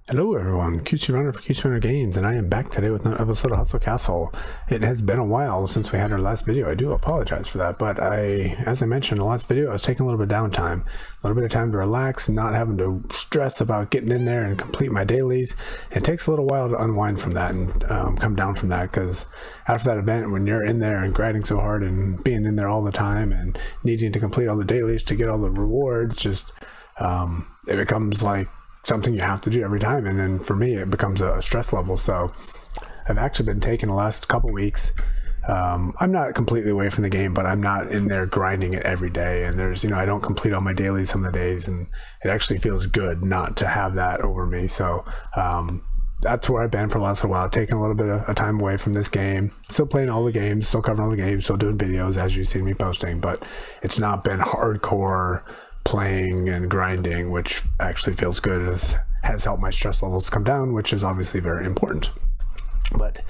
Hello everyone, QC Runner for QC Runner Games, and I am back today with another episode of Hustle Castle. It has been a while since we had our last video. I do apologize for that, but as I mentioned in the last video, I was taking a little bit of downtime, a little bit of time to relax, not having to stress about getting in there and complete my dailies. It takes a little while to unwind from that and come down from that, because after that event, when you're in there and grinding so hard and being in there all the time and needing to complete all the dailies to get all the rewards, just it becomes like something you have to do every time, and then for me it becomes a stress level. So I've actually been taking the last couple weeks. I'm not completely away from the game, but I'm not in there grinding it every day, and there's, I don't complete all my dailies some of the days, and it actually feels good not to have that over me. So that's where I've been for the last little while, taking a little bit of time away from this game, still playing all the games, still covering all the games, still doing videos as you've seen me posting, but it's not been hardcore playing and grinding, which actually feels good. It has helped my stress levels come down, which is obviously very important. But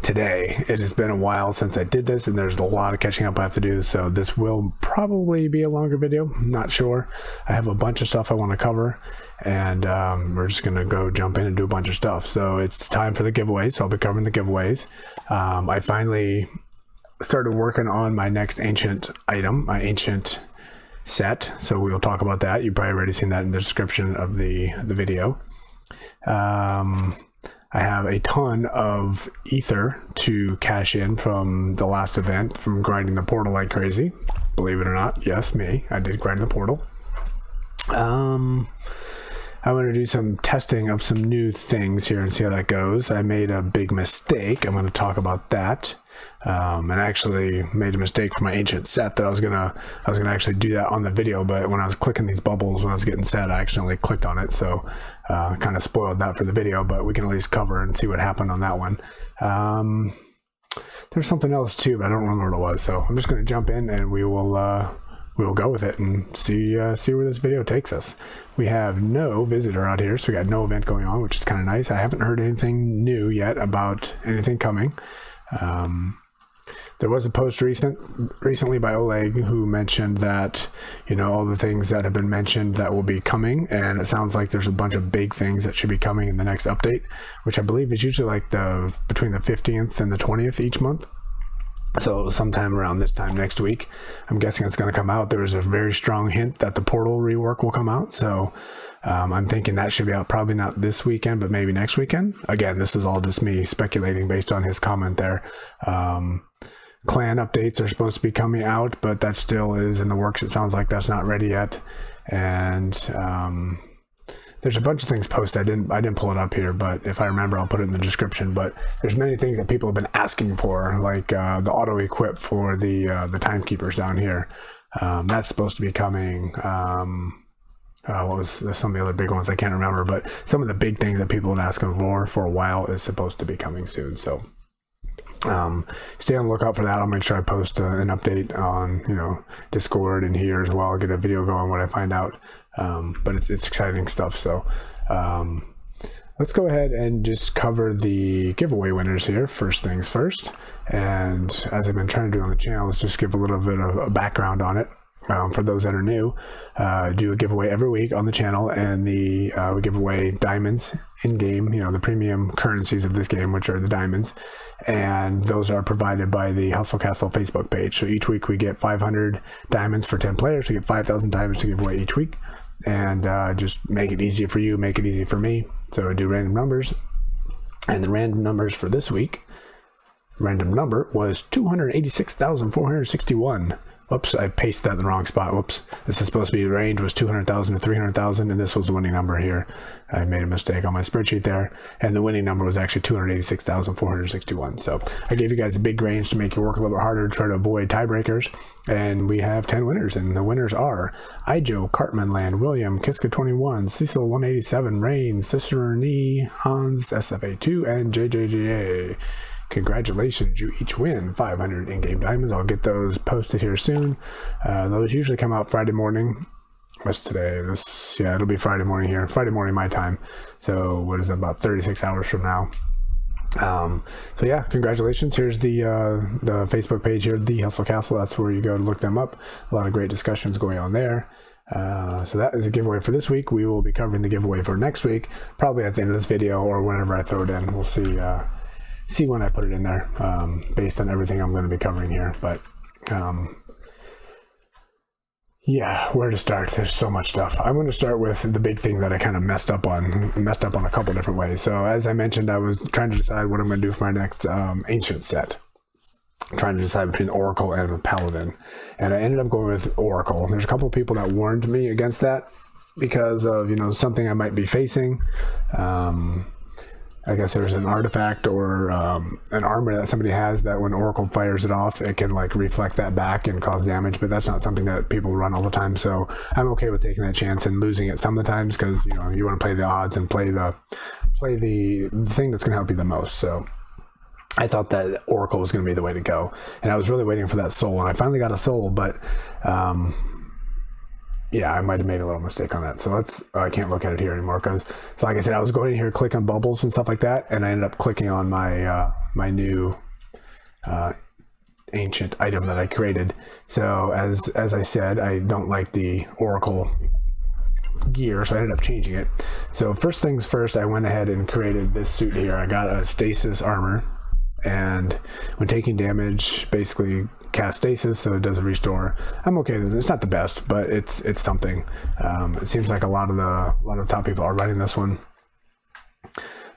today, it has been a while since I did this, and there's a lot of catching up I have to do, so this will probably be a longer video. I'm not sure. I have a bunch of stuff I want to cover, and we're just gonna go jump in and do a bunch of stuff. So it's time for the giveaways, so I'll be covering the giveaways. I finally started working on my next ancient item, my ancient set, so we will talk about that. You've probably already seen that in the description of the video. I have a ton of ether to cash in from the last event, from grinding the portal like crazy. Believe it or not, yes, me, I did grind the portal. I'm going to do some testing of some new things here and see how that goes. I made a big mistake. I'm going to talk about that. And I actually made a mistake for my ancient set that I was gonna actually do that on the video, but when I was clicking these bubbles when I was getting set, I accidentally clicked on it, so kind of spoiled that for the video, but we can at least cover and see what happened on that one. There's something else too, but I don't remember what it was, so I'm just going to jump in and we will go with it and see where this video takes us. We have no visitor out here, so we got no event going on, which is kind of nice. I haven't heard anything new yet about anything coming. There was a post recently by Oleg who mentioned that, all the things that have been mentioned that will be coming, and it sounds like there's a bunch of big things that should be coming in the next update, which I believe is usually like between the 15th and the 20th each month. So sometime around this time next week, I'm guessing it's going to come out. There is a very strong hint that the portal rework will come out, so I'm thinking that should be out probably not this weekend, but maybe next weekend. Again, this is all just me speculating based on his comment there. Clan updates are supposed to be coming out, but that still is in the works. It sounds like that's not ready yet. And there's a bunch of things posted. I didn't pull it up here, but if I remember, I'll put it in the description. But there's many things that people have been asking for, like the auto equip for the timekeepers down here. That's supposed to be coming. There's some of the other big ones I can't remember, but some of the big things that people have been asking for a while is supposed to be coming soon. So stay on the lookout for that. I'll make sure I post an update on Discord and here as well. I'll get a video going when I find out. But it's exciting stuff. So let's go ahead and just cover the giveaway winners here. First things first, and as I've been trying to do on the channel, let's just give a little bit of a background on it. For those that are new, do a giveaway every week on the channel, and we give away diamonds in game, the premium currencies of this game, which are the diamonds, and those are provided by the Hustle Castle Facebook page. So each week we get 500 diamonds for 10 players. We get 5,000 diamonds to give away each week, and just make it easy for you, make it easy for me. So I do random numbers, and the random numbers for this week, random number was 286,461. Whoops, I pasted that in the wrong spot. Whoops. This is supposed to be, the range was 200,000 to 300,000, and this was the winning number here. I made a mistake on my spreadsheet there, and the winning number was actually 286,461. So I gave you guys a big range to make it work a little bit harder to try to avoid tiebreakers, and we have 10 winners, and the winners are Ijo, Cartmanland, William, Kiska21, Cecil 187, Rain, Sister Nee, Hans, SFA2, and JJGA. Congratulations, you each win 500 in-game diamonds. I'll get those posted here soon. Those usually come out Friday morning. What's today? Yeah, it'll be Friday morning here. Friday morning my time. So what is it, about 36 hours from now. So yeah, congratulations. Here's the Facebook page here, The Hustle Castle. That's where you go to look them up. A lot of great discussions going on there. So that is a giveaway for this week. We will be covering the giveaway for next week, probably at the end of this video or whenever I throw it in. We'll see when I put it in there, based on everything I'm going to be covering here. But yeah, where to start? There's so much stuff. I'm going to start with the big thing that I kind of messed up on a couple different ways. So as I mentioned, I was trying to decide what I'm going to do for my next ancient set. I'm trying to decide between Oracle and Paladin, and I ended up going with Oracle. There's a couple of people that warned me against that because of, you know, something I might be facing. I guess there's an artifact or an armor that somebody has that when Oracle fires it off, it can like reflect that back and cause damage, but that's not something that people run all the time. So I'm okay with taking that chance and losing it some of the times, because, you know, you want to play the odds and play the thing that's going to help you the most. So I thought that Oracle was going to be the way to go, and I was really waiting for that soul, and I finally got a soul, but yeah, I might have made a little mistake on that. So I can't look at it here anymore, because, so like I said, I was going in here, click on bubbles and stuff like that, and I ended up clicking on my my new ancient item that I created. So as I said, I don't like the Oracle gear, so I ended up changing it. So first things first, I went ahead and created this suit here. I got a Stasis Armor, and when taking damage, basically cast stasis, so it does a restore. I'm okay with it. It's not the best, but it's something. It seems like a lot of the top people are running this one,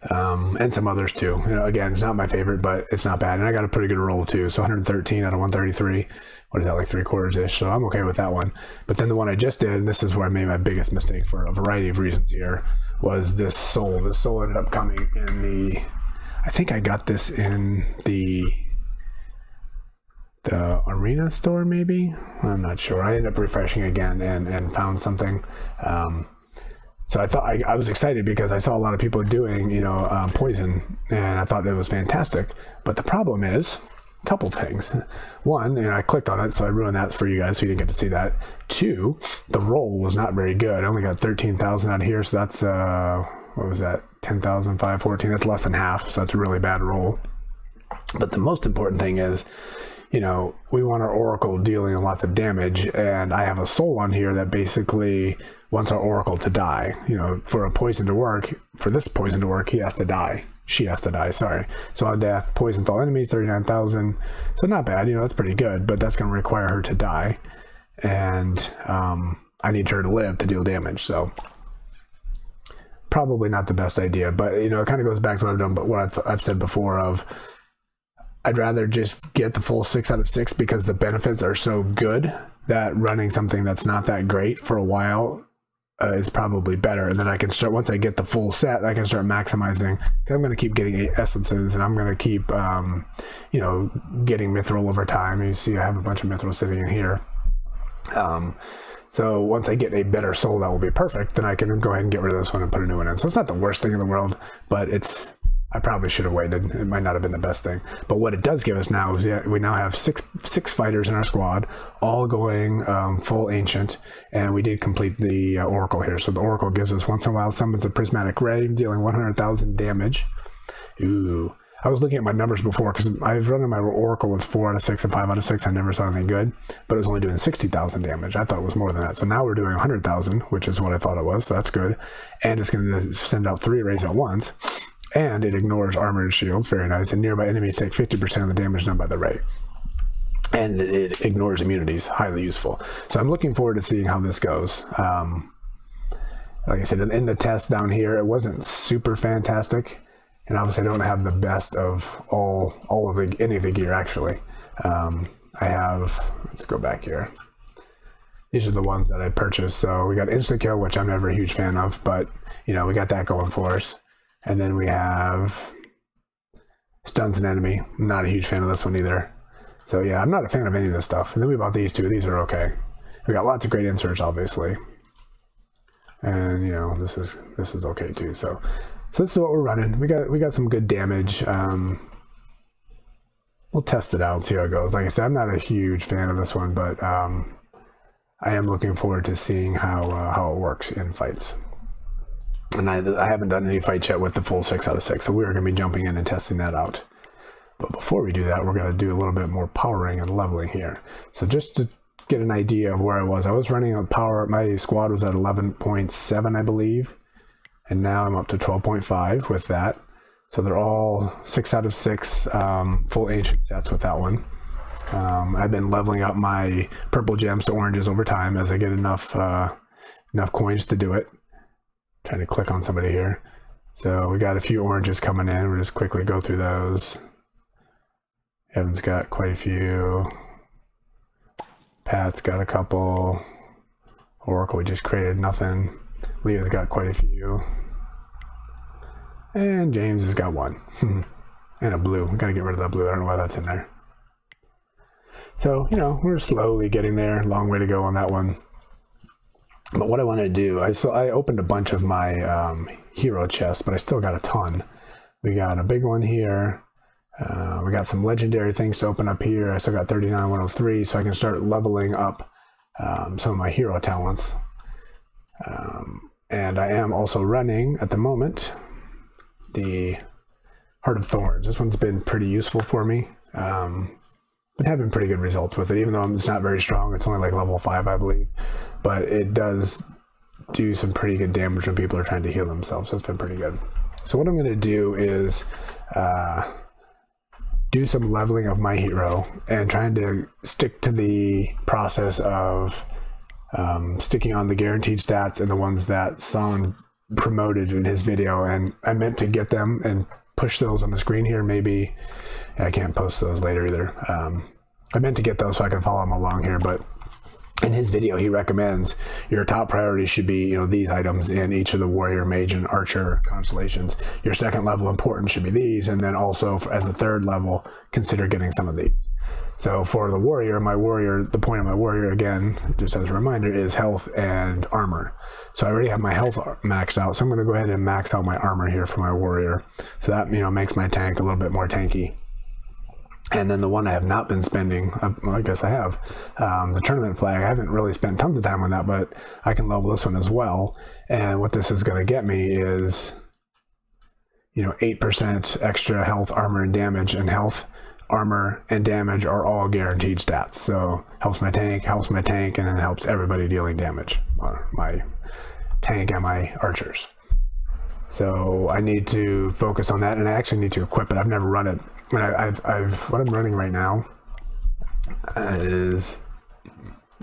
and some others too. You know, again, it's not my favorite, but it's not bad, and I got a pretty good roll too. So 113 out of 133. What is that, like 3/4 ish? So I'm okay with that one. But then the one I just did, and this is where I made my biggest mistake for a variety of reasons here, was this soul. This soul ended up coming in the, I think I got this in the arena store, maybe, I'm not sure. I ended up refreshing again and found something. So I thought I was excited because I saw a lot of people doing, you know, poison, and I thought it was fantastic. But the problem is a couple things. One, you know, I clicked on it, so I ruined that for you guys, so you didn't get to see that. Two, the roll was not very good. I only got 13,000 out of here, so that's what was that, 10,514? That's less than half, so that's a really bad roll. But the most important thing is, you know, we want our Oracle dealing lots of damage, and I have a soul on here that basically wants our Oracle to die. You know, for a poison to work, for this poison to work, he has to die. She has to die, sorry. So on death, poisons all enemies, 39,000. So not bad, you know, that's pretty good, but that's going to require her to die. And I need her to live to deal damage, so probably not the best idea. But, you know, it kind of goes back to what I've done, but what I've said before of, I'd rather just get the full 6 out of 6 because the benefits are so good that running something that's not that great for a while is probably better. And then I can start, once I get the full set, I can start maximizing. I'm going to keep getting 8 essences, and I'm going to keep, you know, getting mithril over time. You see I have a bunch of mithril sitting in here. So once I get a better soul that will be perfect, then I can go ahead and get rid of this one and put a new one in. So it's not the worst thing in the world, but I probably should have waited. It might not have been the best thing. But what it does give us now is we now have six fighters in our squad, all going full ancient, and we did complete the Oracle here. So the Oracle gives us, once in a while, summons a prismatic ray, dealing 100,000 damage. Ooh. I was looking at my numbers before, because I was running my Oracle with 4 out of 6 and 5 out of 6. I never saw anything good, but it was only doing 60,000 damage. I thought it was more than that. So now we're doing 100,000, which is what I thought it was, so that's good. And it's going to send out 3 rays at once. And it ignores armor and shields, very nice. And nearby enemies take 50% of the damage done by the ray. And it ignores immunities, highly useful. So I'm looking forward to seeing how this goes. Like I said, in the test down here, it wasn't super fantastic. And obviously I don't have the best of any of the gear, actually. I have, let's go back here. These are the ones that I purchased. So we got instant kill, which I'm never a huge fan of, but, you know, we got that going for us. And then we have stuns an enemy. I'm not a huge fan of this one either. So yeah, I'm not a fan of any of this stuff. And then we bought these two. These are okay. We got lots of great inserts, obviously. And, you know, this is okay too. So this is what we're running. We got some good damage. We'll test it out and see how it goes. Like I said, I'm not a huge fan of this one, but I am looking forward to seeing how it works in fights. And I haven't done any fights yet with the full 6 out of 6, so we're going to be jumping in and testing that out. But before we do that, we're going to do a little bit more powering and leveling here. So just to get an idea of where I was running a power, my squad was at 11.7, I believe, and now I'm up to 12.5 with that. So they're all 6 out of 6 full ancient sets with that one. I've been leveling up my purple gems to oranges over time as I get enough coins to do it. Trying to click on somebody here. So we got a few oranges coming in. We'll just quickly go through those. Evan's got quite a few. Pat's got a couple. Oracle we just created, nothing. Leah's got quite a few. And James has got one. And a blue. We gotta get rid of that blue. I don't know why that's in there. So, you know, we're slowly getting there. Long way to go on that one. But what I wanted to do, I opened a bunch of my hero chests, but I still got a ton. We got a big one here. We got some legendary things to open up here. I still got 39, 103, so I can start leveling up some of my hero talents. And I am also running, at the moment, the Heart of Thorns. This one's been pretty useful for me. Been having pretty good results with it, even though it's not very strong. It's only like level 5, I believe. But it does do some pretty good damage when people are trying to heal themselves, so it's been pretty good. So what I'm going to do is do some leveling of my hero and trying to stick to the process of sticking on the guaranteed stats and the ones that Son promoted in his video, and I meant to get them and push those on the screen here. Maybe I can't post those later either. I meant to get those so I can follow him along here, but in his video he recommends your top priority should be, you know, these items in each of the warrior, mage, and archer constellations. Your second level importance should be these, and then also as a third level consider getting some of these. So for the warrior, the point of my warrior, again, just as a reminder, is health and armor. So I already have my health maxed out, so I'm going to go ahead and max out my armor here for my warrior. So that, you know, makes my tank a little bit more tanky. And then the one I have not been spending, well, I guess I have, the tournament flag. I haven't really spent tons of time on that, but I can level this one as well. And what this is going to get me is, you know, 8% extra health, armor, and damage. And health, armor, and damage are all guaranteed stats. So helps my tank, and then helps everybody dealing damage. My tank and my archers. So I need to focus on that, and I actually need to equip it. I've never run it. What I'm running right now is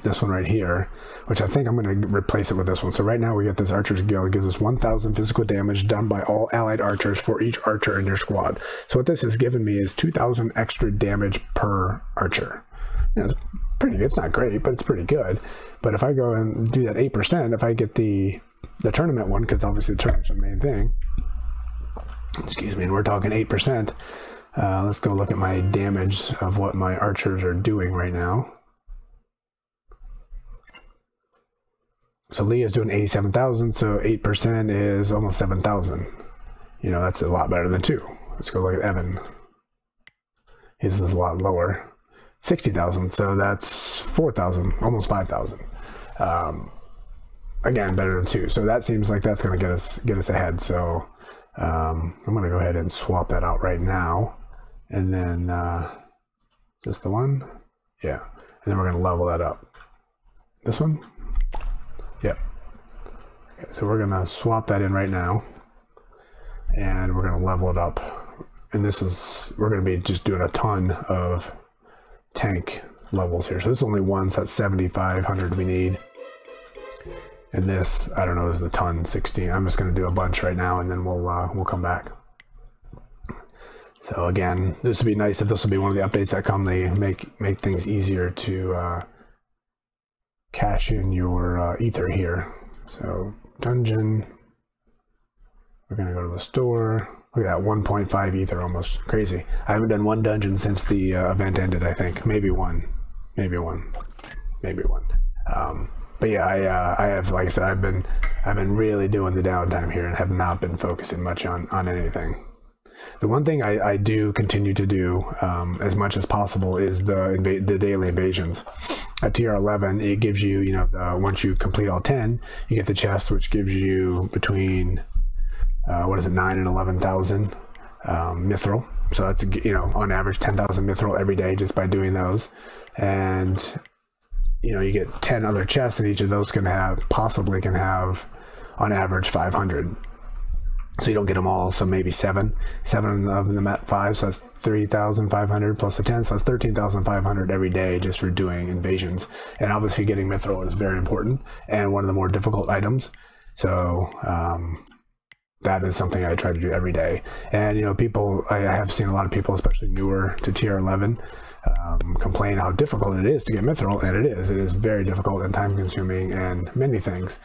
this one right here, which I think I'm going to replace it with this one. So right now we get this Archer's Guild. It gives us 1,000 physical damage done by all allied archers for each archer in your squad. So what this has given me is 2,000 extra damage per archer. You know, it's pretty good. It's not great, but it's pretty good. But if I go and do that 8%, if I get the tournament one, because obviously the tournament's the main thing, excuse me, and we're talking 8%, let's go look at my damage of what my archers are doing right now. So Leah's doing 87,000, so 8% is almost 7,000. You know, that's a lot better than 2. Let's go look at Evan. His is a lot lower. 60,000, so that's 4,000, almost 5,000. Again, better than 2. So that seems like that's going to get us ahead. So I'm going to go ahead and swap that out right now. And then just the one? Yeah. And then we're going to level that up. This one? Yep. Okay, so we're going to swap that in right now. And we're going to level it up. And this is, we're going to be just doing a ton of tank levels here. So this is only one, so that's 7,500 we need. And this, I don't know, is the ton 16. I'm just going to do a bunch right now, and then we'll come back. So again, this would be nice if this will be one of the updates that come. They make things easier to cash in your ether here. So dungeon, we're going to go to the store. Look at that, 1.5 ether, almost crazy. I haven't done one dungeon since the event ended, I think. Maybe one. But yeah, I have, like I said, I've been really doing the downtime here and have not been focusing much on anything. The one thing I do continue to do as much as possible is the daily invasions. At tier 11, it gives you, you know, once you complete all 10, you get the chest, which gives you between 9 and 11,000 mithril. So that's, you know, on average 10,000 mithril every day just by doing those. And you know, you get 10 other chests, and each of those possibly can have on average 500. So you don't get them all, so maybe seven of them at 5, so that's 3,500 plus the 10, so that's 13,500 every day just for doing invasions. And obviously getting mithril is very important and one of the more difficult items. So that is something I try to do every day. And you know, people, I have seen a lot of people, especially newer to tier 11, complain how difficult it is to get mithril, and it is very difficult and time consuming and many things.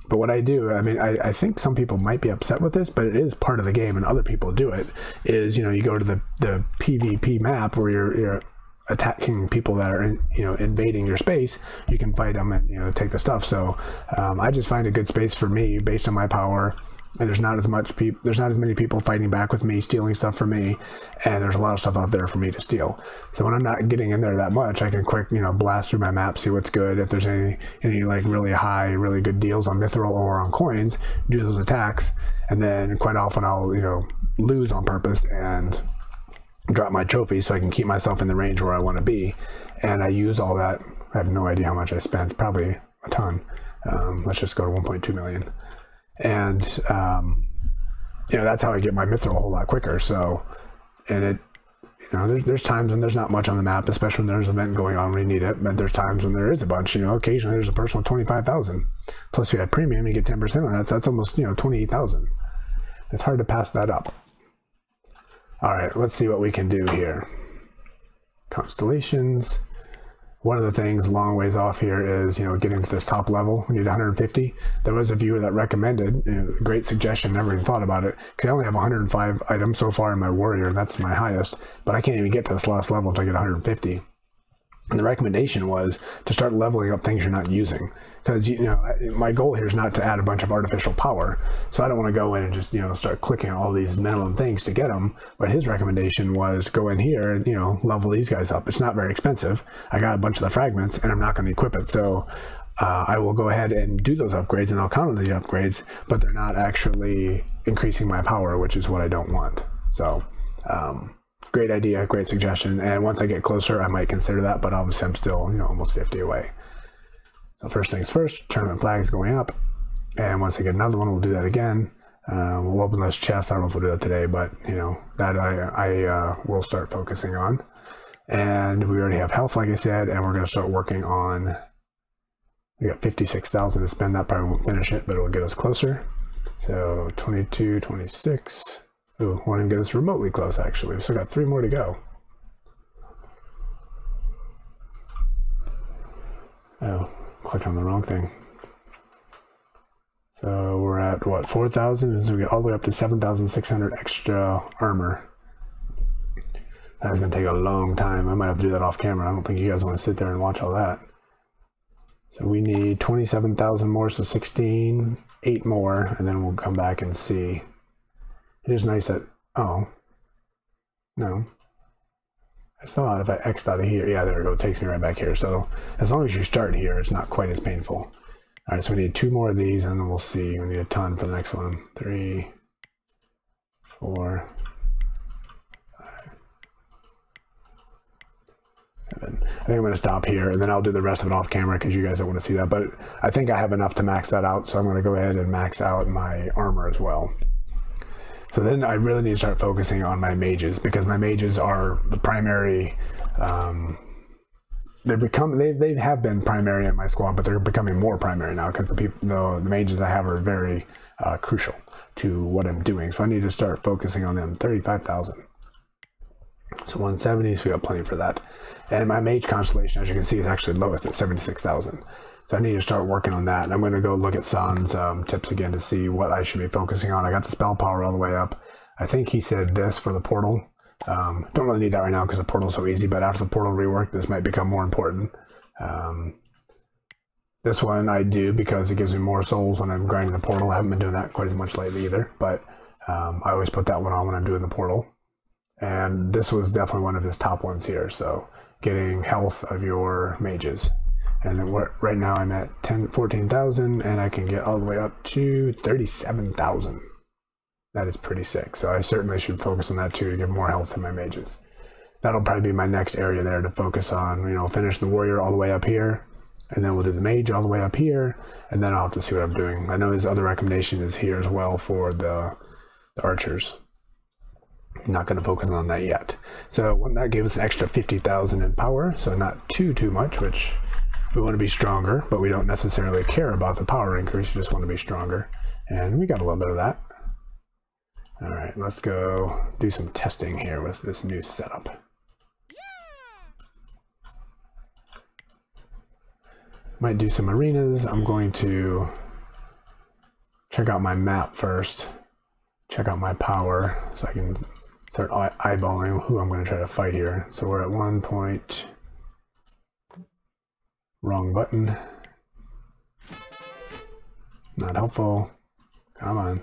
But what I do, I mean, I think some people might be upset with this, but it is part of the game and other people do it, is, you know, you go to the PvP map where you're attacking people that are you know, invading your space. You can fight them and, you know, take the stuff. So I just find a good space for me based on my power. And there's not as many people fighting back with me, stealing stuff from me, and there's a lot of stuff out there for me to steal. So when I'm not getting in there that much, I can quick, you know, blast through my map, see what's good. If there's any like really high, really good deals on mithril or on coins, do those attacks, and then quite often I'll, you know, lose on purpose and drop my trophies so I can keep myself in the range where I want to be. And I use all that. I have no idea how much I spent, probably a ton. Let's just go to 1.2 million. And you know, that's how I get my mithril a whole lot quicker. So, and it, you know, there's times when there's not much on the map, especially when there's an event going on when you need it. But there's times when there is a bunch. You know, occasionally there's a person with 25,000. Plus, if you have premium, you get 10% on that. So that's almost, you know, 28,000. It's hard to pass that up. All right, let's see what we can do here. Constellations. One of the things a long ways off here is, you know, getting to this top level. We need 150. There was a viewer that recommended, you know, great suggestion, never even thought about it, because I only have 105 items so far in my warrior, and that's my highest, but I can't even get to this last level until I get 150. And the recommendation was to start leveling up things you're not using, because, you know, my goal here is not to add a bunch of artificial power, so I don't want to go in and just, you know, start clicking all these minimum things to get them. But his recommendation was go in here and, you know, level these guys up. It's not very expensive. I got a bunch of the fragments and I'm not going to equip it, so I will go ahead and do those upgrades, and I'll count on the upgrades, but they're not actually increasing my power, which is what I don't want. So great idea, great suggestion, and once I get closer I might consider that, but obviously I'm still, you know, almost 50 away. So first things first, tournament flags going up, and once I get another one we'll do that again. We'll open this chest. I don't know if we'll do that today, but you know, that I will start focusing on. And we already have health, like I said, and we're going to start working on, we got 56,000 to spend. That probably won't finish it, but it'll get us closer. So 22, 26. Ooh, won't even get us remotely close, actually. We've still got 3 more to go. Oh, clicked on the wrong thing. So we're at, what, 4,000? So we get all the way up to 7,600 extra armor. That's going to take a long time. I might have to do that off camera. I don't think you guys want to sit there and watch all that. So we need 27,000 more, so 16, 8 more, and then we'll come back and see. It is nice that, oh, no. I thought if I X'd out of here, yeah, there we go, it takes me right back here. So as long as you start here, it's not quite as painful. All right, so we need 2 more of these, and then we'll see. We need a ton for the next one. 3, 4, 5, 7. I think I'm going to stop here, and then I'll do the rest of it off camera because you guys don't want to see that. But I think I have enough to max that out, so I'm going to go ahead and max out my armor as well. So then I really need to start focusing on my mages, because my mages are the primary. They have been primary in my squad, but they're becoming more primary now because the mages I have are very crucial to what I'm doing. So I need to start focusing on them. 35,000. So 170. So we got plenty for that. And my mage constellation, as you can see, is actually lowest at 76,000. So I need to start working on that. And I'm going to go look at San's tips again to see what I should be focusing on. I got the spell power all the way up. I think he said this for the portal. Don't really need that right now because the portal's so easy, but after the portal rework, this might become more important. This one I do because it gives me more souls when I'm grinding the portal. I haven't been doing that quite as much lately either, but I always put that one on when I'm doing the portal. And this was definitely one of his top ones here. So getting health of your mages. And then right now I'm at 14,000, and I can get all the way up to 37,000. That is pretty sick. So I certainly should focus on that too to give more health to my mages. that'll probably be my next area there to focus on. You know, finish the warrior all the way up here, and then we'll do the mage all the way up here, and then I'll have to see what I'm doing. I know his other recommendation is here as well for the archers. I'm not going to focus on that yet. So that gave us an extra 50,000 in power, so not too much, which we want to be stronger, but we don't necessarily care about the power increase. We just want to be stronger, and we got a little bit of that. All right, let's go do some testing here with this new setup. Might do some arenas. I'm going to check out my map first, check out my power, so I can start eyeballing who I'm going to try to fight here. So we're at 1 point. Wrong button. Not helpful. Come on.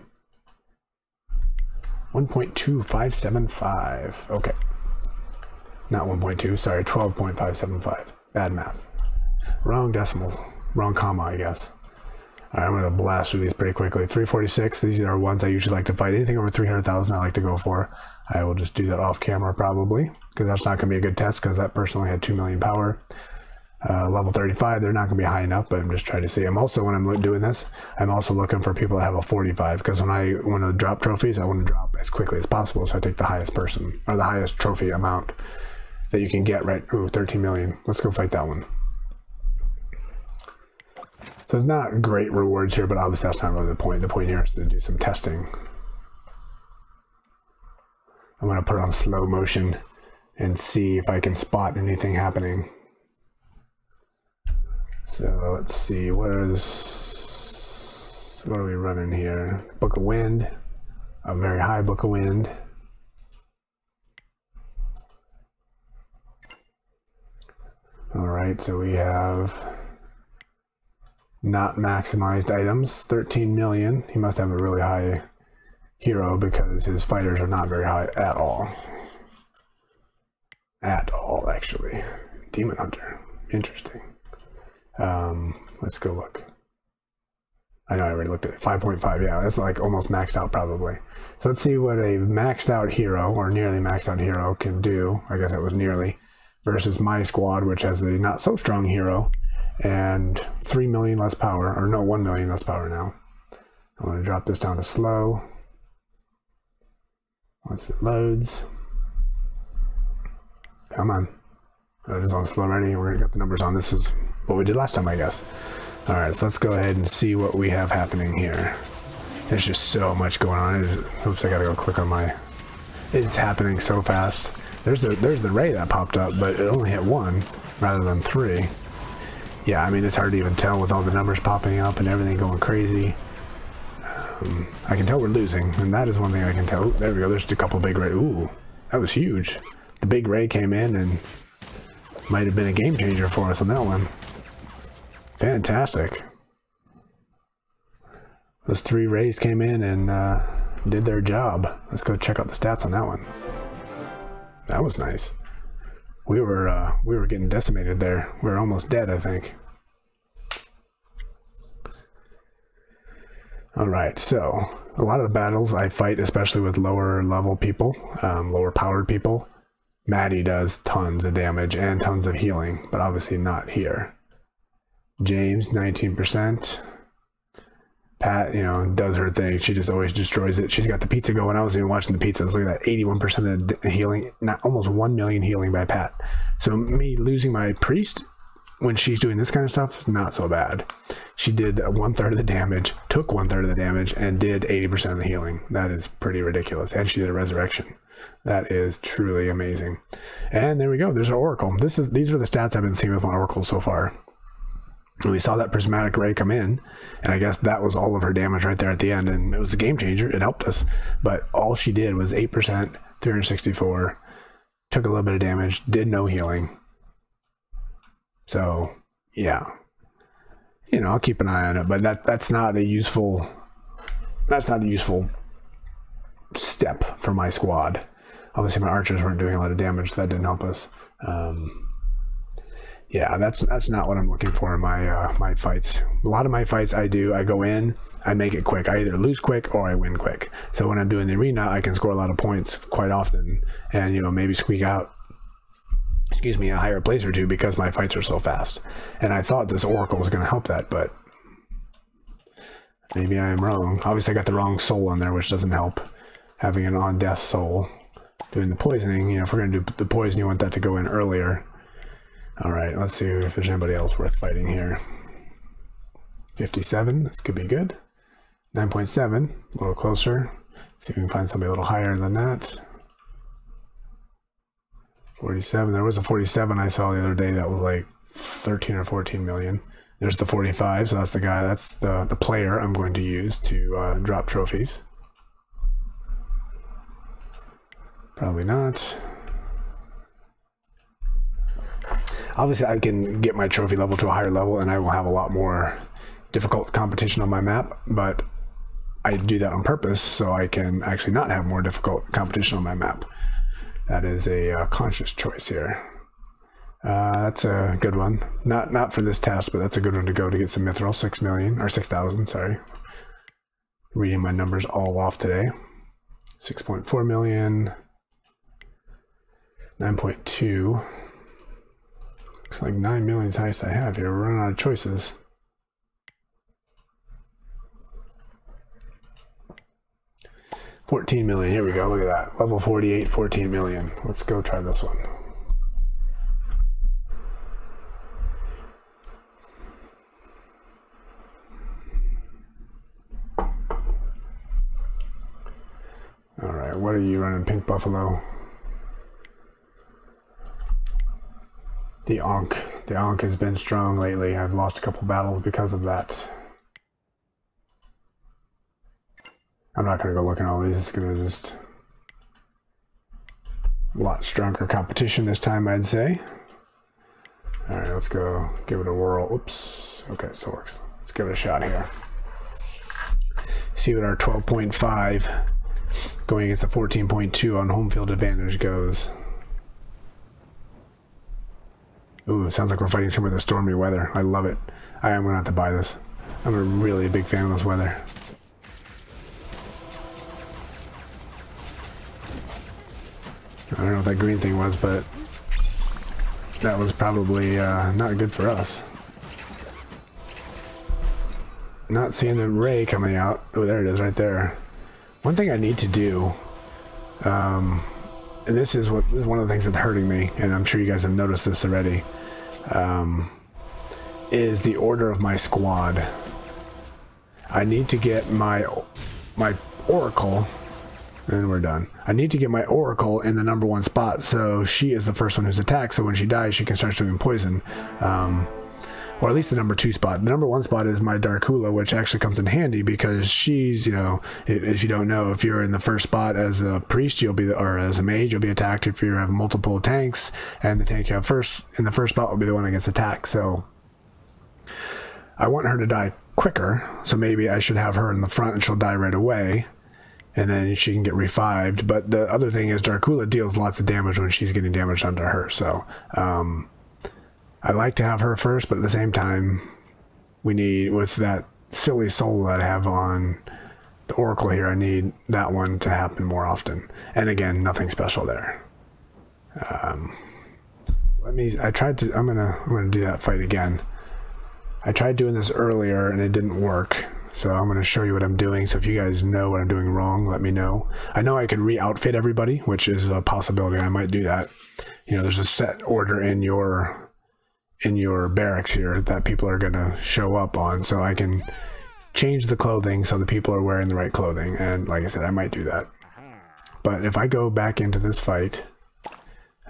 1.2575. Okay. Not 1.2, sorry, 12.575. Bad math. Wrong decimal. Wrong comma, I guess. Alright, I'm going to blast through these pretty quickly. 346, these are ones I usually like to fight. Anything over 300,000 I like to go for. I will just do that off camera probably, because that's not going to be a good test, because that person only had 2 million power. Level 35, they're not going to be high enough, but I'm just trying to see. I'm also, when I'm doing this, I'm also looking for people that have a 45, because when I want to drop trophies, I want to drop as quickly as possible, so I take the highest person, or the highest trophy amount that you can get, right? Ooh, 13 million. Let's go fight that one. So it's not great rewards here, but obviously that's not really the point. The point here is to do some testing. I'm going to put it on slow motion and see if I can spot anything happening. So let's see, what are we running here? Book of Wind, a very high Book of Wind. All right, so we have not maximized items, 13 million. He must have a really high hero because his fighters are not very high at all. At all, actually. Demon Hunter, interesting. Let's go look. I know I already looked at it. 5.5, yeah, that's like almost maxed out probably. So let's see what a maxed out hero, or nearly maxed out hero, can do. I guess it was nearly, versus my squad, which has a not so strong hero and 3 million less power, or no, 1 million less power now. I'm going to drop this down to slow. Once it loads. Come on. It is on slow ready. We're going to get the numbers on. This is what we did last time, I guess. All right, so let's go ahead and see what we have happening here. There's just so much going on. Oops, I gotta go click on my... It's happening so fast. There's the ray that popped up, but it only hit 1 rather than 3. Yeah, I mean, it's hard to even tell with all the numbers popping up and everything going crazy. I can tell we're losing, and that is one thing I can tell. Ooh, there we go. There's a couple big ray. Ooh, that was huge. The big ray came in and might have been a game changer for us on that one. Fantastic. Those 3 rays came in and did their job. Let's go check out the stats on that one. That was nice. We were getting decimated there. We were almost dead, I think. All right, so a lot of the battles I fight, especially with lower level people, lower powered people, Maddie does tons of damage and tons of healing, but obviously not here. James, 19%. Pat, you know, does her thing. She just always destroys it. She's got the pizza going. I was even watching the pizzas. Look at that, 81% of the healing, not almost 1 million healing by Pat. So me losing my priest when she's doing this kind of stuff, not so bad. She did 1/3 of the damage, took 1/3 of the damage, and did 80% of the healing. That is pretty ridiculous. And she did a resurrection. That is truly amazing. And there we go. There's our oracle. These are the stats I've been seeing with my oracle so far. And we saw that prismatic ray come in, and I guess that was all of her damage right there at the end, and it was a game changer. It helped us, but all she did was 8%, 364, took a little bit of damage, did no healing. So yeah, you know, I'll keep an eye on it, but that's not a useful step for my squad. Obviously my archers weren't doing a lot of damage, so that didn't help us. Yeah, that's not what I'm looking for in my fights. A lot of my fights I go in, I make it quick. I either lose quick or I win quick. So when I'm doing the arena, I can score a lot of points quite often and, you know, maybe squeak out excuse me, a higher place or two because my fights are so fast. And I thought this Oracle was going to help that, but maybe I am wrong. Obviously I got the wrong soul on there, which doesn't help. Having an on-death soul. Doing the poisoning, you know, if we're going to do the poison, you want that to go in earlier. Alright, let's see if there's anybody else worth fighting here. 57, this could be good. 9.7, a little closer. See if we can find somebody a little higher than that. 47, there was a 47 I saw the other day that was like 13 or 14 million. There's the 45, so that's the guy, that's the player I'm going to use to drop trophies. Probably not. Obviously I can get my trophy level to a higher level and I will have a lot more difficult competition on my map, but I do that on purpose so I can actually not have more difficult competition on my map. That is a conscious choice here. That's a good one. Not for this test, but that's a good one to go to get some mithril. 6 million, or 6,000, sorry. Reading my numbers all off today. 6.4 million. 9.2. Looks like 9 million is the highest I have here. We're running out of choices. $14 million. Here we go. Look at that. Level 48, 14 million. Let's go try this one. Alright, what are you running, Pink Buffalo? The Ankh. The Ankh has been strong lately. I've lost a couple battles because of that. I'm not going to go look at all these. It's going to just... a lot stronger competition this time, I'd say. Alright, let's go give it a whirl. Oops. Okay, it still works. Let's give it a shot here. See what our 12.5 going against a 14.2 on home field advantage goes. Ooh, sounds like we're fighting some of the stormy weather. I love it. I am going to have to buy this. I'm a really big fan of this weather. I don't know what that green thing was, but that was probably not good for us. Not seeing the ray coming out. Oh, there it is right there. One thing I need to do, and this is one of the things that's hurting me, and I'm sure you guys have noticed this already, is the order of my squad. I need to get my Oracle, and we're done. I need to get my Oracle in the #1 spot, so she is the first one who's attacked, so when she dies she can start doing poison. Or at least the #2 spot. The #1 spot is my Darkula, which actually comes in handy because she's, you know, if you don't know, if you're in the first spot as a priest, you'll be, or as a mage, you'll be attacked if you have multiple tanks, and the tank you have in the first spot will be the one that gets attacked. So I want her to die quicker, so maybe I should have her in the front and she'll die right away, and then she can get revived. But the other thing is Darkula deals lots of damage when she's getting damage under her, so I like to have her first, but at the same time, we need, with that silly soul that I have on the Oracle here, I need that one to happen more often. And again, nothing special there. I'm gonna do that fight again. I tried doing this earlier and it didn't work, so I'm gonna show you what I'm doing. So if you guys know what I'm doing wrong, let me know. I know I could re-outfit everybody, which is a possibility. I might do that. You know, there's a set order in your barracks here that people are going to show up on, so I can change the clothing so the people are wearing the right clothing, and like I said, I might do that. But if I go back into this fight,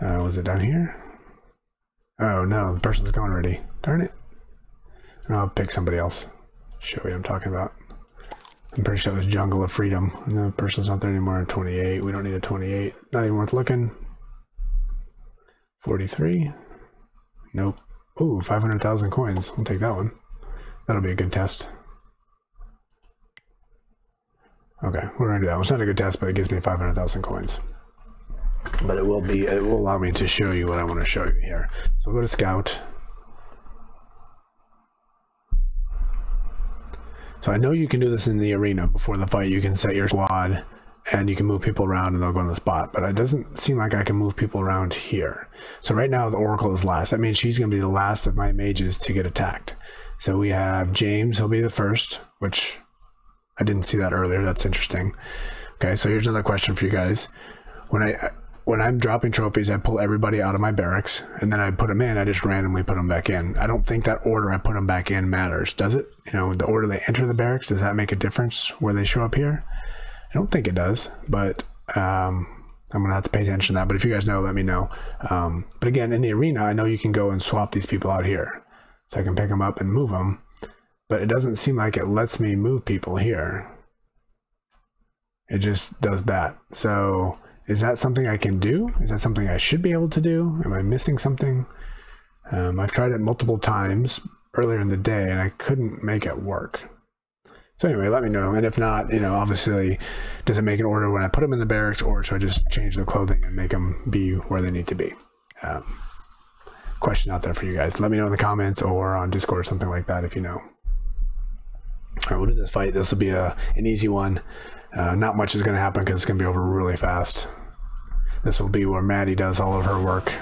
was it down here? Oh no, the person's gone already. Darn it. I'll pick somebody else. Show you what I'm talking about. I'm pretty sure it was Jungle of Freedom. No, the person's not there anymore. 28. We don't need a 28. Not even worth looking. 43. Nope. Ooh, 500,000 coins. We'll take that one. That'll be a good test. Okay, we're gonna do that. It's not a good test, but it gives me 500,000 coins. But it will allow me to show you what I want to show you here. So we'll go to Scout. So I know you can do this in the arena before the fight. You can set your squad and you can move people around and they'll go on the spot, but it doesn't seem like I can move people around here. So right now the Oracle is last. That means she's going to be the last of my mages to get attacked. So we have James, he'll be the first, which I didn't see that earlier. That's interesting. Okay, so here's another question for you guys. When I'm dropping trophies, I pull everybody out of my barracks, and then I put them in. I just randomly put them back in. I don't think that order I put them back in matters, does it? You know, the order they enter the barracks, does that make a difference where they show up here? I don't think it does, but I'm going to have to pay attention to that. But if you guys know, let me know. But again, in the arena, I know you can go and swap these people out here. So I can pick them up and move them. But it doesn't seem like it lets me move people here. It just does that. So is that something I can do? Is that something I should be able to do? Am I missing something? I've tried it multiple times earlier in the day and I couldn't make it work. So anyway, let me know. And if not, you know, obviously, does it make an order when I put them in the barracks, or should I just change the clothing and make them be where they need to be? Question out there for you guys. Let me know in the comments or on Discord or something like that if you know. All right, we'll do this fight. This will be an easy one. Not much is going to happen because it's going to be over really fast. This will be where Maddie does all of her work.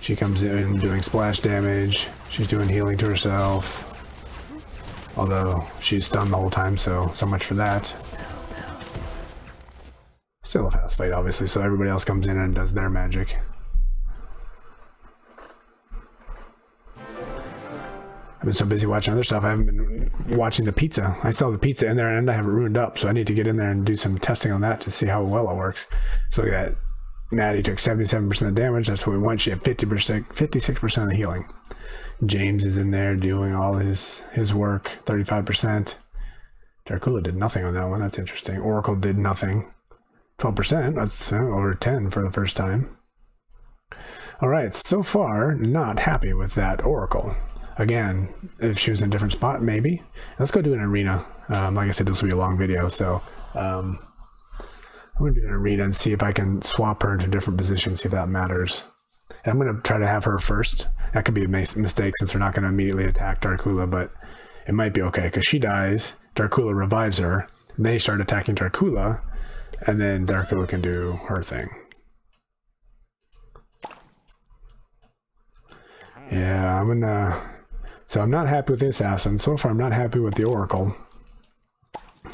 She comes in doing splash damage. She's doing healing to herself. Although she's stunned the whole time, so much for that. Still a fast fight, obviously, so everybody else comes in and does their magic. I've been so busy watching other stuff, I haven't been watching the pizza. I saw the pizza in there and I have it ruined up, so I need to get in there and do some testing on that to see how well it works. So look at that. Maddie took 77% of the damage. That's what we want. She had 56% of the healing. James is in there doing all his work, 35%. Dracula did nothing on that one. That's interesting. Oracle did nothing. 12%. That's over 10 for the first time. All right. So far, not happy with that Oracle. Again, if she was in a different spot, maybe. Let's go do an arena. Like I said, this will be a long video, so I'm going to do an arena and see if I can swap her into different positions, see if that matters. And I'm going to try to have her first. That could be a mistake since we're not going to immediately attack Dracula, but it might be okay because she dies, Dracula revives her, and they start attacking Dracula, and then Dracula can do her thing. Yeah, I'm gonna... So I'm not happy with the Assassin. So far I'm not happy with the Oracle.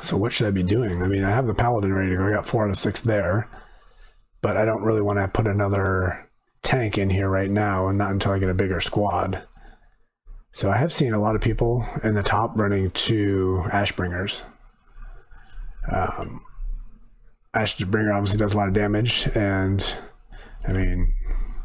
So what should I be doing? I mean, I have the Paladin ready to go. I got 4 out of 6 there. But I don't really want to put another tank in here right now, and not until I get a bigger squad. So I have seen a lot of people in the top running 2 Ashbringers. Ashbringer obviously does a lot of damage, and I mean,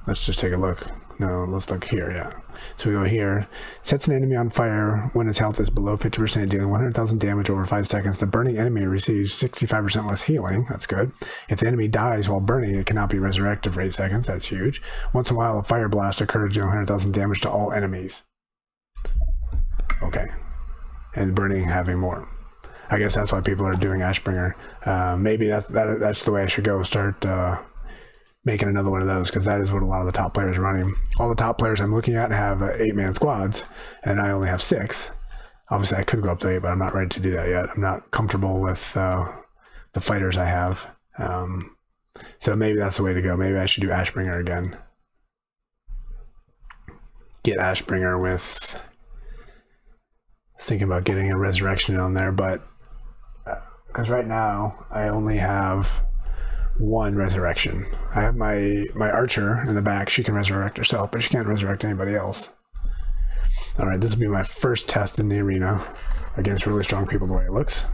let's just take a look. No, let's look here, yeah. So we go here. Sets an enemy on fire when its health is below 50%, dealing 100,000 damage over 5 seconds. The burning enemy receives 65% less healing. That's good. If the enemy dies while burning, it cannot be resurrected for 8 seconds. That's huge. Once in a while, a fire blast occurs, dealing 100,000 damage to all enemies. Okay. And burning having more. I guess that's why people are doing Ashbringer. Maybe that's the way I should go. Start making another one of those, because that is what a lot of the top players are running. All the top players I'm looking at have 8-man squads, and I only have 6. Obviously, I could go up to 8, but I'm not ready to do that yet. I'm not comfortable with the fighters I have. So maybe that's the way to go. Maybe I should do Ashbringer again. Get Ashbringer with... thinking about getting a resurrection on there, but because right now I only have 1 resurrection. I have my archer in the back. She can resurrect herself, but she can't resurrect anybody else. All right, this will be my first test in the arena against really strong people the way it looks,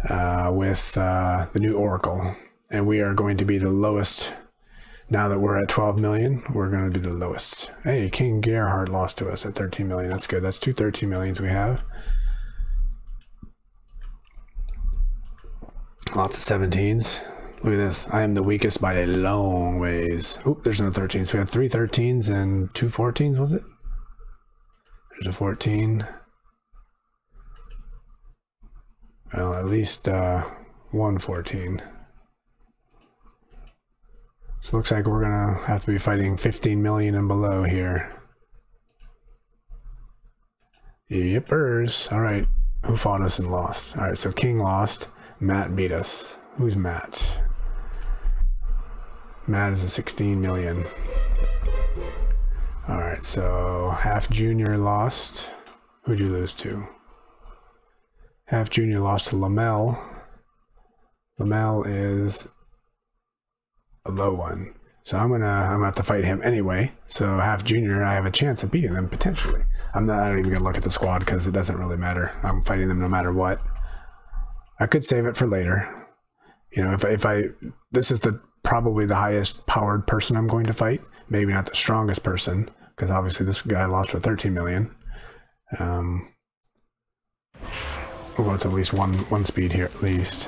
with the new Oracle, and we are going to be the lowest. Now that we're at 12 million, we're going to be the lowest. Hey, King Gerhard lost to us at 13 million. That's good. That's 2 13 millions we have. Lots of 17s. Look at this. I am the weakest by a long ways. Oop, there's no 13s. We had 3 13s and 2 14s, was it? There's a 14. Well, at least 1 14. So it looks like we're gonna have to be fighting 15 million and below here. Yippers. All right. Who fought us and lost? All right, so King lost. Matt beat us. Who's Matt? Matt is a 16 million. Alright, so Half Junior lost. Who'd you lose to? Half Junior lost to Lamel. Lamel is a low one. So I'm gonna have to fight him anyway. So Half Junior, I have a chance of beating them potentially. I don't even gonna look at the squad because it doesn't really matter. I'm fighting them no matter what. I could save it for later. You know, this is probably the highest powered person I'm going to fight. Maybe not the strongest person, because obviously this guy lost for 13 million. We'll go to at least one speed here at least.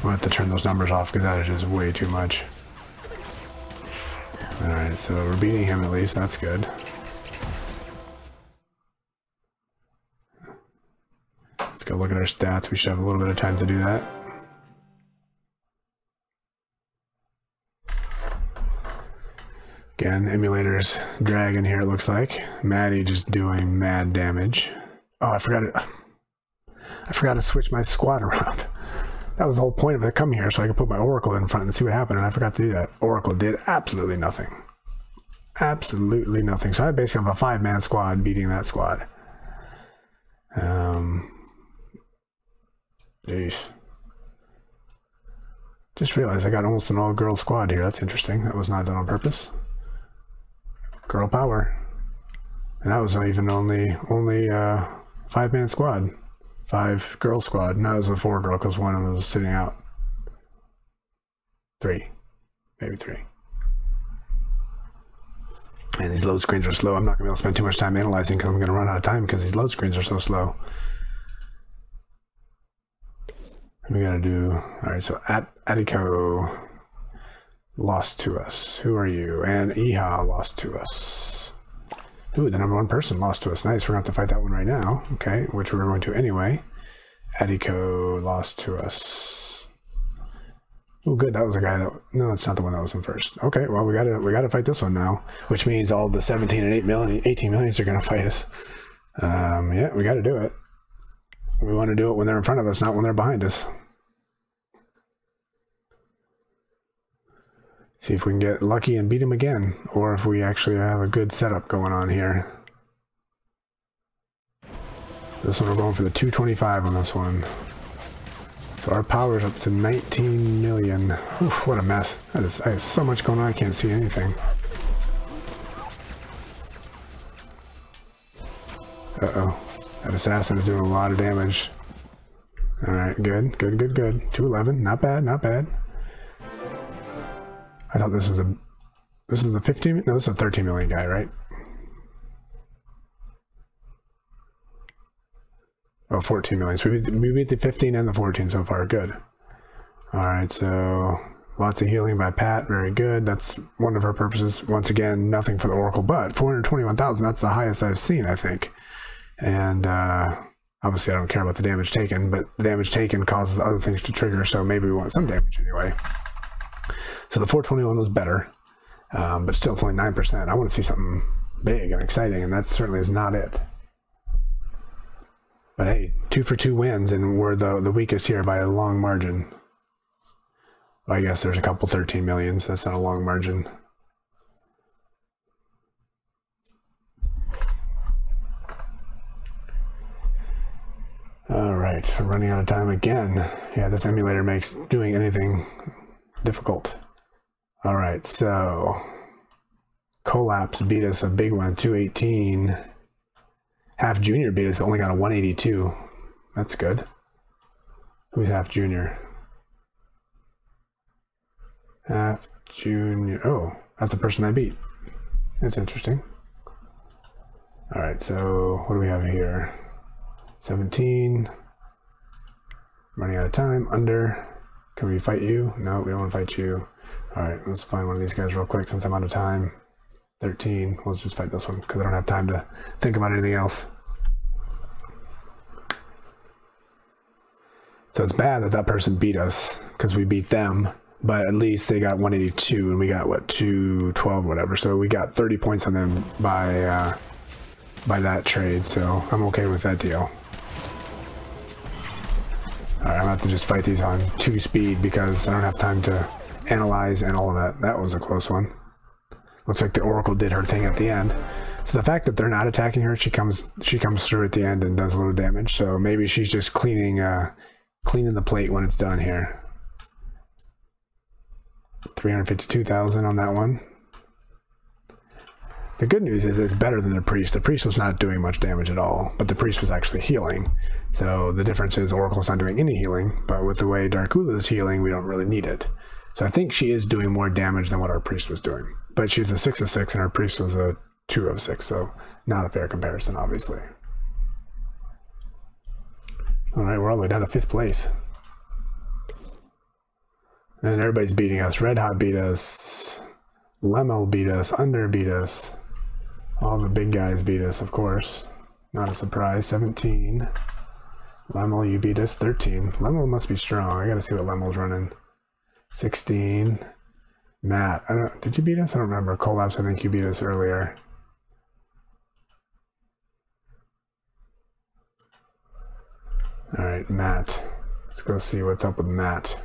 We'll have to turn those numbers off because that is just way too much. Alright, so we're beating him at least, that's good. Let's go look at our stats. We should have a little bit of time to do that. Again, emulators dragging here, it looks like. Maddie just doing mad damage. Oh, I forgot to switch my squad around. That was the whole point of it coming here, so I could put my Oracle in front and see what happened, and I forgot to do that. Oracle did absolutely nothing. Absolutely nothing. So I basically have a 5-man squad beating that squad. Jeez. Just realized I got almost an all-girl squad here. That's interesting. That was not done on purpose. Girl power. And that was not even only 5-man squad. 5-girl squad. Now it was a 4-girl because one of them was sitting out. 3. Maybe 3. And these load screens are slow. I'm not going to be able to spend too much time analyzing because I'm going to run out of time because these load screens are so slow. We got to do... Alright, so Attico lost to us. Who are you? And Iha lost to us. Ooh, the #1 person lost to us. Nice, we're going to have to fight that one right now. Okay, which we're going to anyway. Attico lost to us. Oh, good, that was a guy that... No, it's not the one that was in first. Okay, well, we gotta fight this one now. Which means all the 17 and 18 millions are going to fight us. Yeah, we got to do it. We want to do it when they're in front of us, not when they're behind us. See if we can get lucky and beat him again, or if we actually have a good setup going on here. This one we're going for the 225 on this one. So our power's up to 19 million. Oof, what a mess. I have so much going on, I can't see anything. Uh-oh. That assassin is doing a lot of damage. Alright, good. 211, not bad, not bad. I thought this is a 15, no, this is a 13 million guy, right? Oh, 14 million. So we beat the 15 and the 14 so far, good. Alright, so lots of healing by Pat, very good. That's one of her purposes. Once again, nothing for the Oracle, but 421,000, that's the highest I've seen, I think. And obviously I don't care about the damage taken, but the damage taken causes other things to trigger, so maybe we want some damage anyway. So the 421 was better, but still it's only 9%. I want to see something big and exciting, and that certainly is not it. But hey, 2 for 2 wins, and we're the weakest here by a long margin. Well, I guess there's a couple 13 millions, that's not a long margin. Alright, we're running out of time again. Yeah, this emulator makes doing anything difficult. Alright, so Collapse beat us a big one, 218. Half Junior beat us, only got a 182. That's good. Who's Half Junior? Half Junior. Oh, that's the person I beat. That's interesting. Alright, so what do we have here? 17. Running out of time. Under. Can we fight you? No, we don't want to fight you. Alright, let's find one of these guys real quick since I'm out of time. 13. Let's just fight this one because I don't have time to think about anything else. So it's bad that that person beat us because we beat them, but at least they got 182 and we got what, 212 whatever. So we got 30 points on them by that trade, so I'm okay with that deal. Alright, I'm going to have to just fight these on 2 speed because I don't have time to analyze and all of that. That was a close one. Looks like the Oracle did her thing at the end. So the fact that they're not attacking her, she comes through at the end and does a little damage. So maybe she's just cleaning the plate when it's done here. 352,000 on that one. The good news is it's better than the priest. The priest was not doing much damage at all, but the priest was actually healing. So the difference is Oracle's not doing any healing, but with the way Darkula is healing, we don't really need it. So I think she is doing more damage than what our priest was doing. But she's a 6 of 6 and our priest was a 2 of 6, so not a fair comparison, obviously. Alright, we're all the way down to 5th place. And everybody's beating us. Red Hot beat us. Lemo beat us. Under beat us. All the big guys beat us, of course. Not a surprise. 17. Lemo, you beat us. 13. Lemo must be strong. I gotta see what Lemo's running. 16. Matt, did you beat us? I don't remember. Collapse, I think you beat us earlier. Alright, Matt. Let's go see what's up with Matt.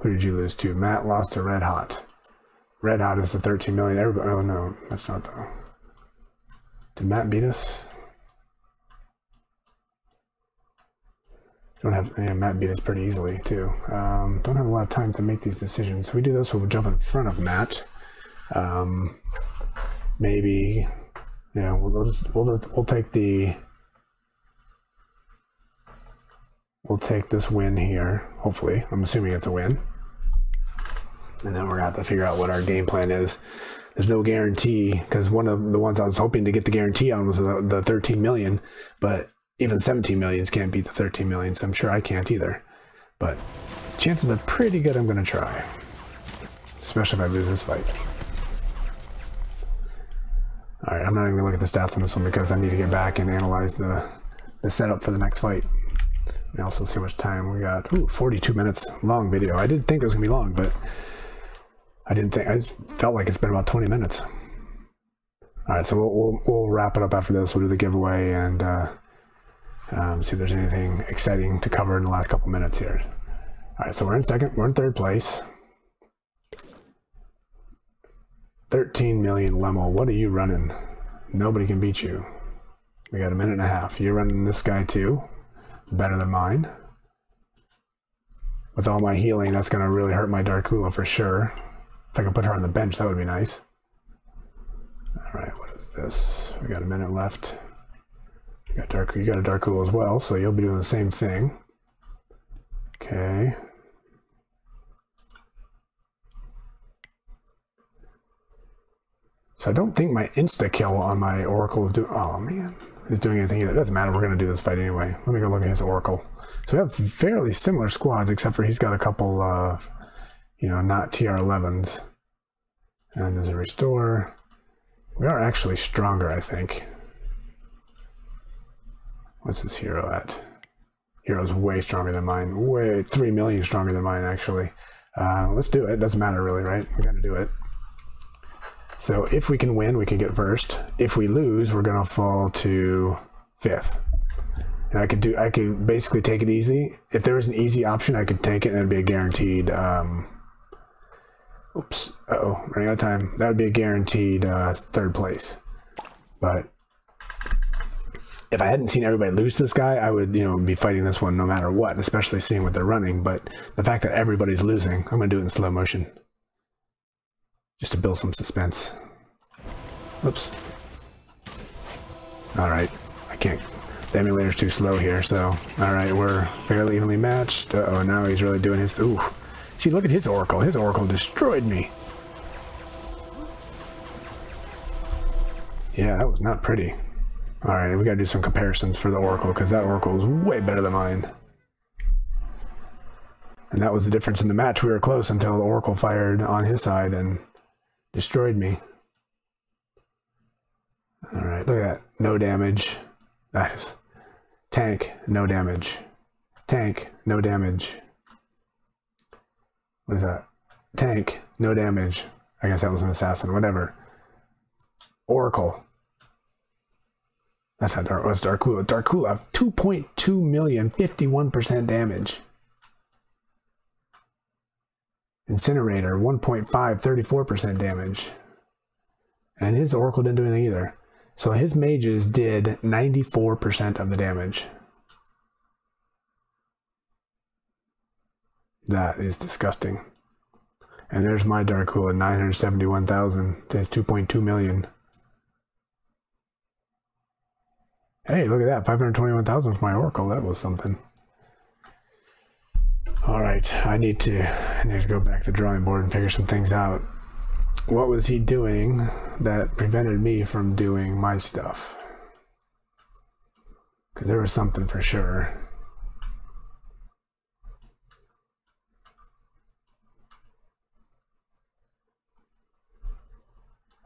Who did you lose to? Matt lost to Red Hot. Red Hot is the 13 million. Everybody, oh no, that's not though. Did Matt beat us? Don't have, yeah, Matt beat us pretty easily too. Don't have a lot of time to make these decisions. So we do this, we'll jump in front of Matt. Maybe, yeah, we'll take the, we'll take this win here, hopefully. I'm assuming it's a win. And then we're going to have to figure out what our game plan is. There's no guarantee, because one of the ones I was hoping to get the guarantee on was the 13 million, but even 17 millions can't beat the 13 million, so I'm sure I can't either. But chances are pretty good I'm going to try. Especially if I lose this fight. Alright, I'm not even going to look at the stats on this one because I need to get back and analyze the setup for the next fight. And also see how much time we got. Ooh, 42 minutes long video. I didn't think it was going to be long, but I felt like it's been about 20 minutes. Alright, so we'll wrap it up after this. We'll do the giveaway and see if there's anything exciting to cover in the last couple minutes here. Alright, so we're in second. We're in third place. 13 million Lemo. What are you running? Nobody can beat you. We got a minute and a half. You're running this guy too. Better than mine. With all my healing, that's going to really hurt my Darkula for sure. If I could put her on the bench, that would be nice. Alright, what is this? We got a minute left. You got a Darkula as well, so you'll be doing the same thing. Okay. So I don't think my insta-kill on my Oracle is doing... Oh, man. Is doing anything either. It doesn't matter. We're going to do this fight anyway. Let me go look at his Oracle. So we have fairly similar squads, except for he's got a couple of, you know, not TR11s. And as a restore, we are actually stronger, I think. What's this hero at? Hero's way stronger than mine. Way 3 million stronger than mine, actually. Let's do it. Doesn't matter really, right? We got to do it. So if we can win, we can get first. If we lose, we're gonna fall to 5th. And I could basically take it easy. If there was an easy option, I could take it and it'd be a guaranteed oops, running out of time. That would be a guaranteed 3rd place. But if I hadn't seen everybody lose to this guy, I would, you know, be fighting this one no matter what, especially seeing what they're running. But the fact that everybody's losing, I'm gonna do it in slow motion. Just to build some suspense. Oops. Alright, I can't. The emulator's too slow here, so. Alright, we're fairly evenly matched. Uh-oh, now he's really doing his... Ooh. See, look at his Oracle. His Oracle destroyed me. Yeah, that was not pretty. Alright, we gotta do some comparisons for the Oracle, because that Oracle is way better than mine. And that was the difference in the match. We were close until the Oracle fired on his side and destroyed me. Alright, look at that. No damage. That is... Tank, no damage. Tank, no damage. What is that? Tank, no damage. I guess that was an assassin, whatever. Oracle. That's not Dark. What's Darkula? Darkula, 2.2 million, 51% damage. Incinerator, 1.5, 34% damage. And his Oracle didn't do anything either. So his mages did 94% of the damage. That is disgusting. And there's my Darkula, 971,000. There's 2.2 million. Hey, look at that, 521,000 for my Oracle. That was something. All right, I need to go back to the drawing board and figure some things out. What was he doing that prevented me from doing my stuff? Because there was something for sure.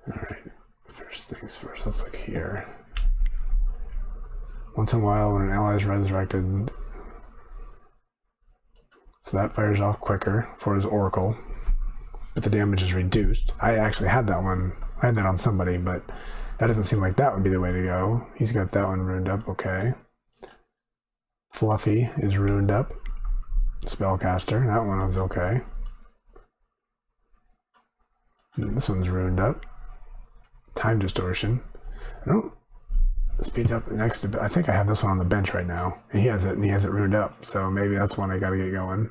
All right, first things first, let's look here. Once in a while when an ally is resurrected, so that fires off quicker for his Oracle, but the damage is reduced. I actually had that one. I had that on somebody, but that doesn't seem like that would be the way to go. He's got that one ruined up, okay. Fluffy is ruined up. Spellcaster, that one was okay. And this one's ruined up. Time distortion. I don't speed up next to, I think I have this one on the bench right now. And he has it ruined up. So maybe that's one I gotta get going.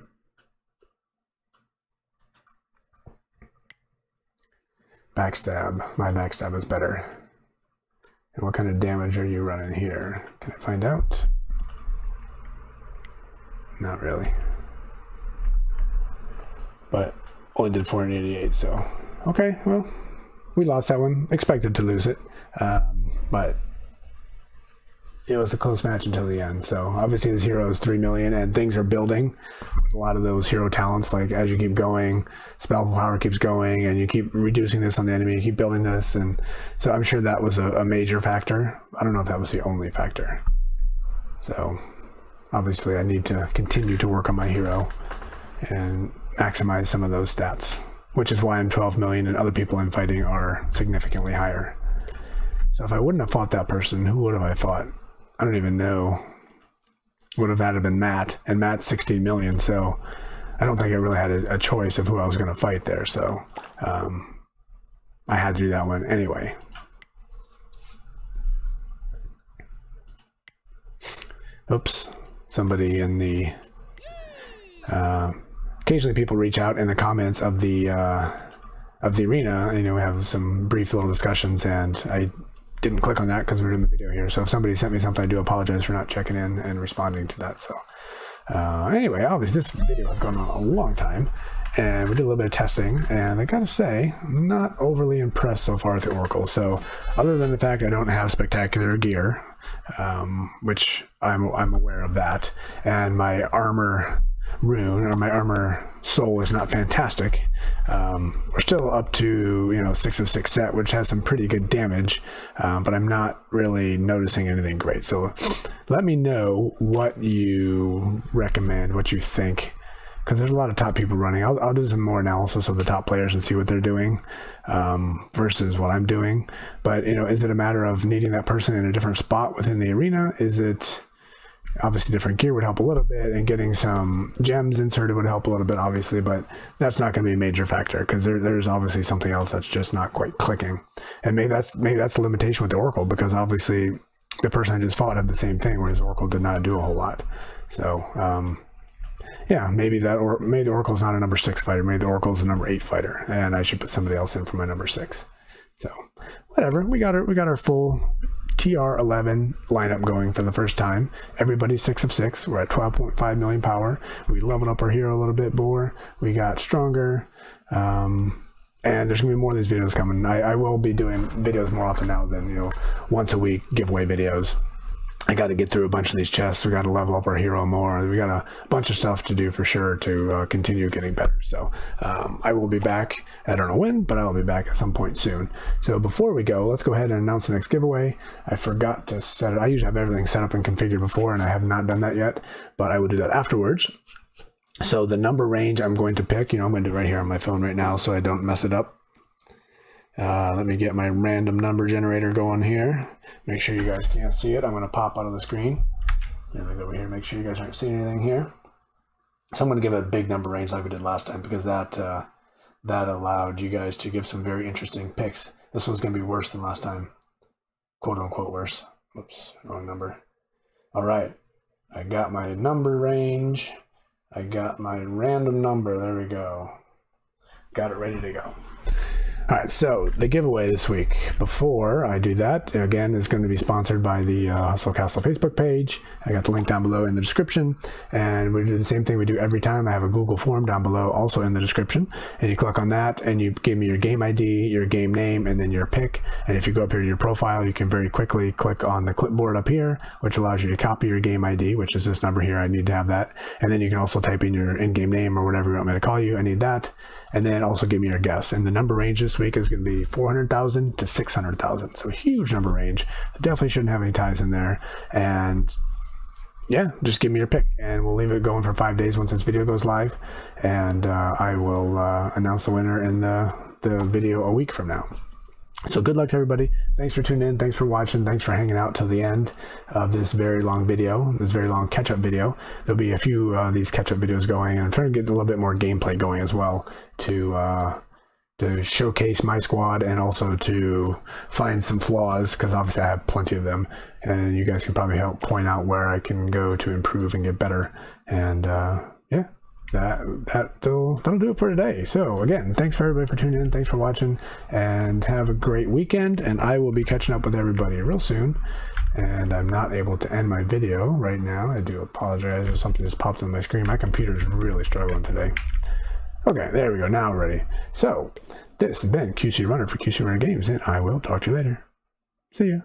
Backstab. My backstab is better. And what kind of damage are you running here? Can I find out? Not really. But only did 488, so okay, well, we lost that one. Expected to lose it, but it was a close match until the end. So obviously this hero is 3 million and things are building. A lot of those hero talents, like as you keep going, spell power keeps going and you keep reducing this on the enemy, you keep building this. And so I'm sure that was a major factor. I don't know if that was the only factor. So obviously I need to continue to work on my hero and maximize some of those stats, which is why I'm 12 million and other people I'm fighting are significantly higher. So if I wouldn't have fought that person, who would have I fought? I don't even know. Would have had to been Matt, and Matt's 16 million, so I don't think I really had a choice of who I was going to fight there, so I had to do that one anyway. Oops, somebody in the occasionally people reach out in the comments of the arena. You know, we have some brief little discussions, and I didn't click on that because we're doing the video here. So if somebody sent me something, I do apologize for not checking in and responding to that. So anyway, obviously this video has gone on a long time, and we did a little bit of testing, and I gotta say, I'm not overly impressed so far with the Oracle. So other than the fact I don't have spectacular gear, which I'm aware of that, and my armor rune or my armor soul is not fantastic. We're still up to, you know, 6 of 6 set, which has some pretty good damage, but I'm not really noticing anything great. So let me know what you recommend, what you think, because there's a lot of top people running. I'll do some more analysis of the top players and see what they're doing versus what I'm doing. But, you know, is it a matter of needing that person in a different spot within the arena? Is it obviously different gear would help a little bit, and getting some gems inserted would help a little bit, obviously, but that's not going to be a major factor because there's obviously something else that's just not quite clicking. And maybe that's the limitation with the Oracle, because obviously the person I just fought had the same thing, whereas Oracle did not do a whole lot. So yeah, maybe the Oracle's not a number 6 fighter, maybe the Oracle's a number 8 fighter, and I should put somebody else in for my number 6. So whatever, we got our full TR11 lineup going for the first time. Everybody's 6 of 6. We're at 12.5 million power. We leveled up our hero a little bit more. We got stronger. And there's gonna be more of these videos coming. I will be doing videos more often now than, you know, once a week giveaway videos. I got to get through a bunch of these chests. We got to level up our hero more. We got a bunch of stuff to do for sure to continue getting better. So I will be back. I don't know when, but I will be back at some point soon. So before we go, let's go ahead and announce the next giveaway. I forgot to set it. I usually have everything set up and configured before, and I have not done that yet, but I will do that afterwards. So the number range I'm going to pick, you know, I'm going to do it right here on my phone right now so I don't mess it up. Let me get my random number generator going here. Make sure you guys can't see it. I'm going to pop out of the screen. Let me go over here, make sure you guys aren't seeing anything here. So I'm going to give it a big number range like we did last time, because that allowed you guys to give some very interesting picks. This one's going to be worse than last time. Quote unquote worse. Whoops, wrong number. All right, I got my number range. I got my random number. There we go. Got it ready to go. All right, so the giveaway this week. Before I do that, again, is going to be sponsored by the Hustle Castle Facebook page. I got the link down below in the description, and we do the same thing we do every time. I have a Google form down below, also in the description, and you click on that, and you give me your game ID, your game name, and then your pick. And if you go up here to your profile, you can very quickly click on the clipboard up here, which allows you to copy your game ID, which is this number here. I need to have that, and then you can also type in your in-game name or whatever you want me to call you. I need that. And then also give me your guess. And the number range this week is going to be 400,000 to 600,000. So a huge number range. I definitely shouldn't have any ties in there. And yeah, just give me your pick. And we'll leave it going for 5 days once this video goes live. And I will announce the winner in the video a week from now. So good luck to everybody. Thanks for tuning in. Thanks for watching. Thanks for hanging out till the end of this very long video, this very long catch-up video. There'll be a few of these catch-up videos going, and I'm trying to get a little bit more gameplay going as well to showcase my squad, and also to find some flaws, because obviously I have plenty of them, and you guys can probably help point out where I can go to improve and get better. And yeah. That'll do it for today. So again, thanks for everybody for tuning in. Thanks for watching, and have a great weekend. And I will be catching up with everybody real soon. And I'm not able to end my video right now. I do apologize if something just popped on my screen. My computer's really struggling today. Okay, there we go. Now we're ready. So this has been QC Runner for QC Runner Games, and I will talk to you later. See ya.